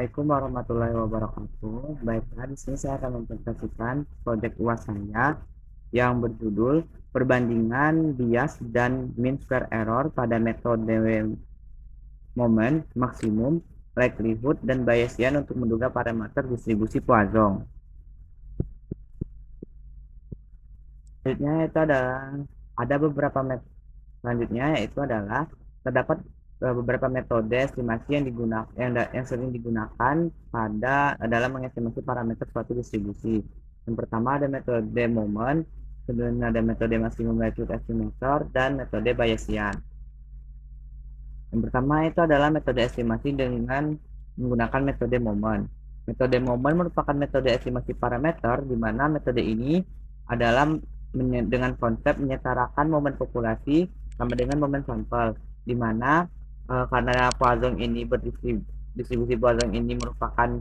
Assalamualaikum warahmatullahi wabarakatuh. Baiklah, di sini saya akan mempresentasikan proyek UAS saya yang berjudul perbandingan bias dan mean square error pada metode moment, maksimum, likelihood, dan Bayesian untuk menduga parameter distribusi Poisson. Selanjutnya itu adalah ada beberapa metode. Selanjutnya yaitu adalah terdapat beberapa metode estimasi yang digunakan yang sering digunakan dalam mengestimasi parameter suatu distribusi. Yang pertama ada metode moment, kemudian ada metode maksimum likelihood estimator dan metode Bayesian. Yang pertama itu adalah metode estimasi dengan menggunakan metode moment. Metode moment merupakan metode estimasi parameter di mana metode ini adalah dengan konsep menyetarakan momen populasi sama dengan momen sampel, di mana karena Poisson ini distribusi Poisson ini merupakan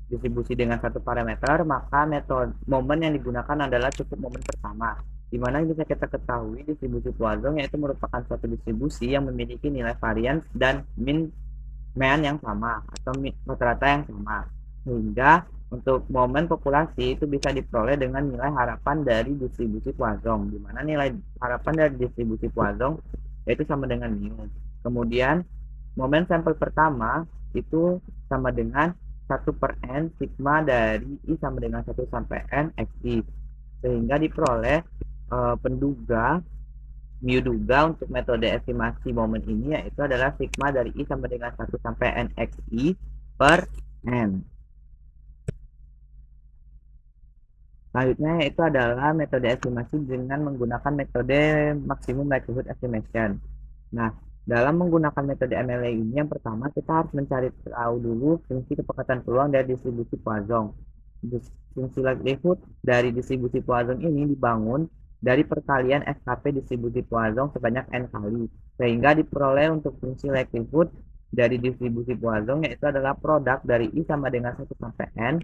distribusi dengan satu parameter, maka metode momen yang digunakan adalah cukup momen pertama, di mana bisa kita ketahui distribusi Poisson yaitu merupakan suatu distribusi yang memiliki nilai varians dan mean yang sama atau rata-rata yang sama, sehingga untuk momen populasi itu bisa diperoleh dengan nilai harapan dari distribusi Poisson, di mana nilai harapan dari distribusi Poisson yaitu sama dengan mu. Kemudian momen sampel pertama itu sama dengan 1/n sigma dari I sama dengan 1 sampai N XI, sehingga diperoleh penduga mu duga untuk metode estimasi momen ini yaitu adalah sigma dari I sama dengan 1 sampai N XI per N. Selanjutnya yaitu adalah metode estimasi dengan menggunakan metode maksimum likelihood estimation. Nah, dalam menggunakan metode MLA ini, yang pertama kita harus mencari tahu dulu fungsi kepekatan peluang dari distribusi Poisson. Fungsi likelihood dari distribusi Poisson ini dibangun dari perkalian SKP distribusi Poisson sebanyak n kali, sehingga diperoleh untuk fungsi likelihood dari distribusi Poisson yaitu adalah produk dari I sama dengan 1 sampai N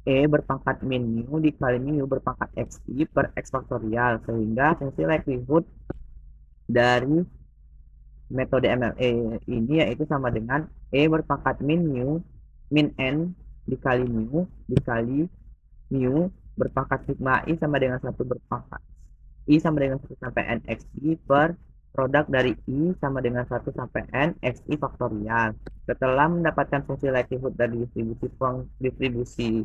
E berpangkat min mu dikali mu berpangkat xi per x faktorial, sehingga fungsi likelihood dari metode MLE ini yaitu sama dengan E berpangkat min N dikali mu berpangkat sigma I sama dengan 1 berpangkat I sama dengan 1 sampai N xi per produk dari I sama dengan 1 sampai N xi faktorial. Setelah mendapatkan fungsi likelihood dari distribusi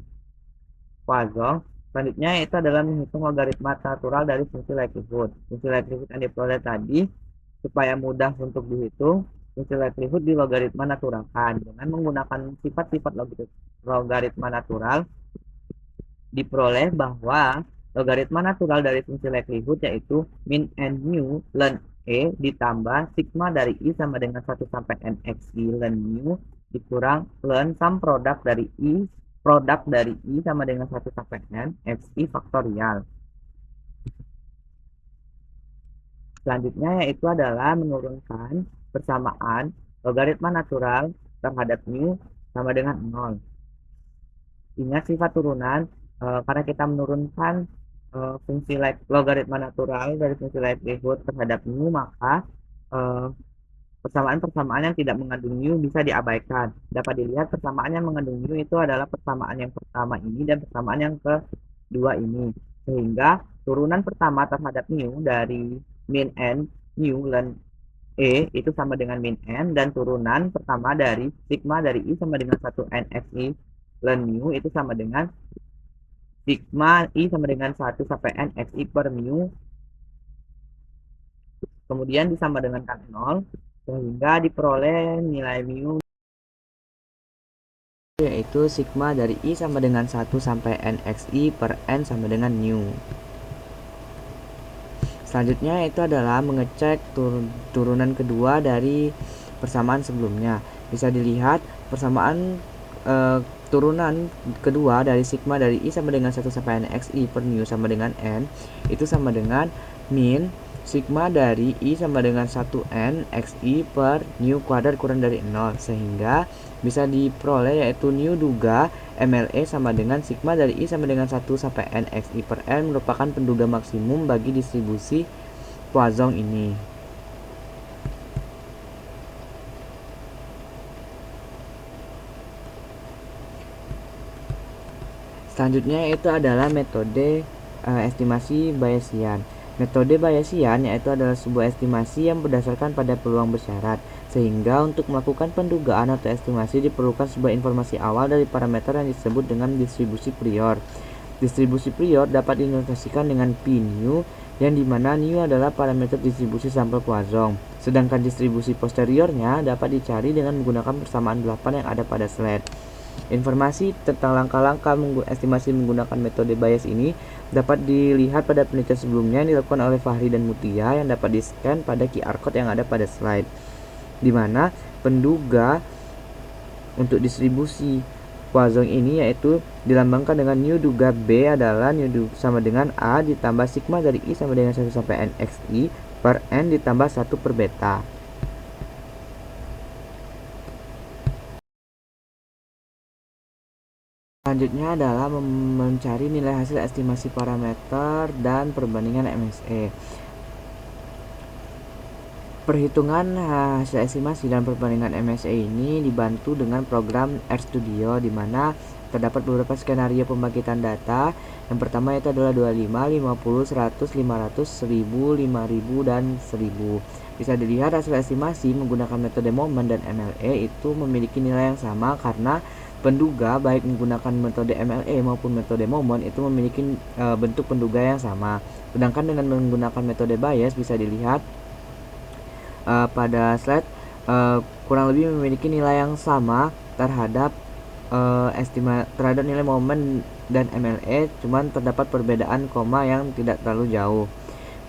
Poisson, selanjutnya itu adalah menghitung logaritma natural dari fungsi likelihood. Fungsi likelihood yang diperoleh tadi, supaya mudah untuk dihitung, fungsi likelihood di logaritma naturalkan. Dengan menggunakan sifat-sifat logaritma natural, diperoleh bahwa logaritma natural dari fungsi likelihood yaitu min n mu ln E ditambah sigma dari I sama dengan 1 sampai N xi ln mu dikurang ln sum produk dari I sama dengan 1 sampai N xi faktorial. Selanjutnya yaitu adalah menurunkan persamaan logaritma natural terhadap mu sama dengan 0. Ingat sifat turunan, karena kita menurunkan fungsi logaritma natural dari fungsi likelihood terhadap mu, maka persamaan-persamaan yang tidak mengandung mu bisa diabaikan. Dapat dilihat persamaan yang mengandung mu itu adalah persamaan yang pertama ini dan persamaan yang kedua ini. Sehingga turunan pertama terhadap mu dari min n mu ln E itu sama dengan min n, dan turunan pertama dari sigma dari I sama dengan 1 n xi ln mu itu sama dengan sigma I sama dengan 1 sampai n xi per mu, kemudian disama dengan 0, sehingga diperoleh nilai mu yaitu sigma dari I sama dengan 1 sampai n xi per n sama dengan mu. Selanjutnya itu adalah mengecek turunan kedua dari persamaan sebelumnya. Bisa dilihat persamaan turunan kedua dari sigma dari I sama dengan 1 sampai n xi per mu sama dengan n itu sama dengan min sigma dari I sama dengan 1n xi per mu kuadrat kurang dari 0, sehingga bisa diperoleh yaitu mu duga MLE sama dengan sigma dari I sama dengan 1 sampai n xi per n merupakan penduga maksimum bagi distribusi Poisson ini. Selanjutnya itu adalah metode estimasi Bayesian. Metode Bayesian yaitu adalah sebuah estimasi yang berdasarkan pada peluang bersyarat, sehingga untuk melakukan pendugaan atau estimasi diperlukan sebuah informasi awal dari parameter yang disebut dengan distribusi prior. Distribusi prior dapat dinotasikan dengan P nu, yang dimana nu adalah parameter distribusi sampel Poisson. Sedangkan distribusi posteriornya dapat dicari dengan menggunakan persamaan 8 yang ada pada slide. Informasi tentang langkah-langkah estimasi menggunakan metode Bayes ini dapat dilihat pada penelitian sebelumnya yang dilakukan oleh Fahri dan Mutia yang dapat di-scan pada QR code yang ada pada slide, di mana penduga untuk distribusi Poisson ini yaitu dilambangkan dengan nu duga B adalah nu sama dengan A ditambah sigma dari I sama dengan 1 sampai N XI per N ditambah 1 per beta. Selanjutnya adalah mencari nilai hasil estimasi parameter dan perbandingan MSE. Perhitungan hasil estimasi dan perbandingan MSE ini dibantu dengan program RStudio, di mana terdapat beberapa skenario pembangkitan data. Yang pertama itu adalah 25, 50, 100, 500, 1000, 5000, dan 1000. Bisa dilihat hasil estimasi menggunakan metode Moment dan MLE itu memiliki nilai yang sama karena penduga baik menggunakan metode MLE maupun metode Moment itu memiliki bentuk penduga yang sama. Sedangkan dengan menggunakan metode Bayes bisa dilihat pada slide kurang lebih memiliki nilai yang sama terhadap terhadap nilai Moment dan MLE, cuman terdapat perbedaan koma yang tidak terlalu jauh.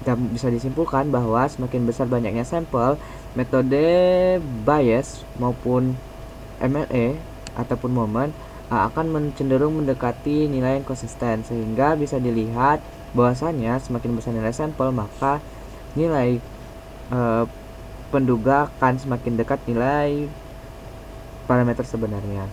Kita bisa disimpulkan bahwa semakin besar banyaknya sampel, metode Bayes maupun MLE ataupun Moment akan cenderung mendekati nilai yang konsisten, sehingga bisa dilihat bahwasanya semakin besar nilai sampel maka nilai penduga akan semakin dekat nilai parameter sebenarnya.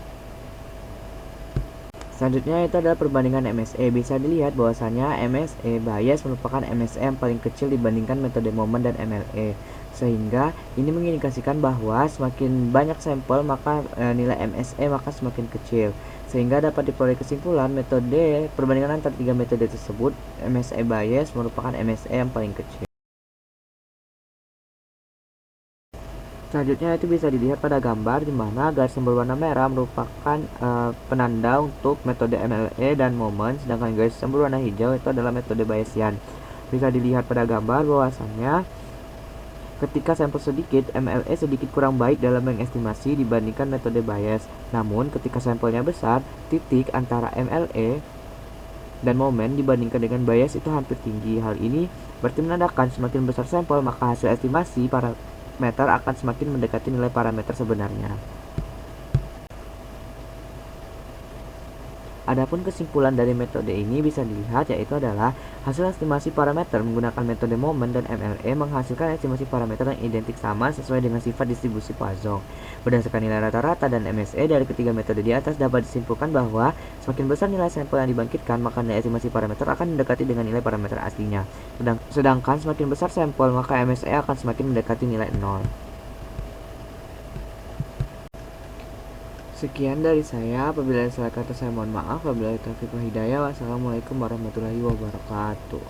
Selanjutnya itu adalah perbandingan MSE. Bisa dilihat bahwasanya MSE Bayes merupakan MSE yang paling kecil dibandingkan metode Moment dan MLE, sehingga ini mengindikasikan bahwa semakin banyak sampel maka nilai MSE maka semakin kecil, sehingga dapat diperoleh kesimpulan metode perbandingan antara tiga metode tersebut, MSE Bayes merupakan MSE yang paling kecil. Selanjutnya itu bisa dilihat pada gambar, di mana garis yang berwarna merah merupakan penanda untuk metode MLE dan Moment, sedangkan garis yang berwarna hijau itu adalah metode Bayesian. Bisa dilihat pada gambar bahwasannya ketika sampel sedikit, MLE sedikit kurang baik dalam mengestimasi dibandingkan metode Bayes. Namun ketika sampelnya besar, titik antara MLE dan Moment dibandingkan dengan Bayes itu hampir tinggi. Hal ini berarti menandakan semakin besar sampel maka hasil estimasi parameter akan semakin mendekati nilai parameter sebenarnya. Adapun kesimpulan dari metode ini bisa dilihat yaitu adalah hasil estimasi parameter menggunakan metode Moment dan MLE menghasilkan estimasi parameter yang identik sama sesuai dengan sifat distribusi Poisson. Berdasarkan nilai rata-rata dan MSE dari ketiga metode di atas dapat disimpulkan bahwa semakin besar nilai sampel yang dibangkitkan maka nilai estimasi parameter akan mendekati dengan nilai parameter aslinya. Sedangkan semakin besar sampel maka MSE akan semakin mendekati nilai 0. Sekian dari saya, apabila ada salah kata saya mohon maaf, wabillahi taufiq wal hidayah. Wassalamualaikum warahmatullahi wabarakatuh.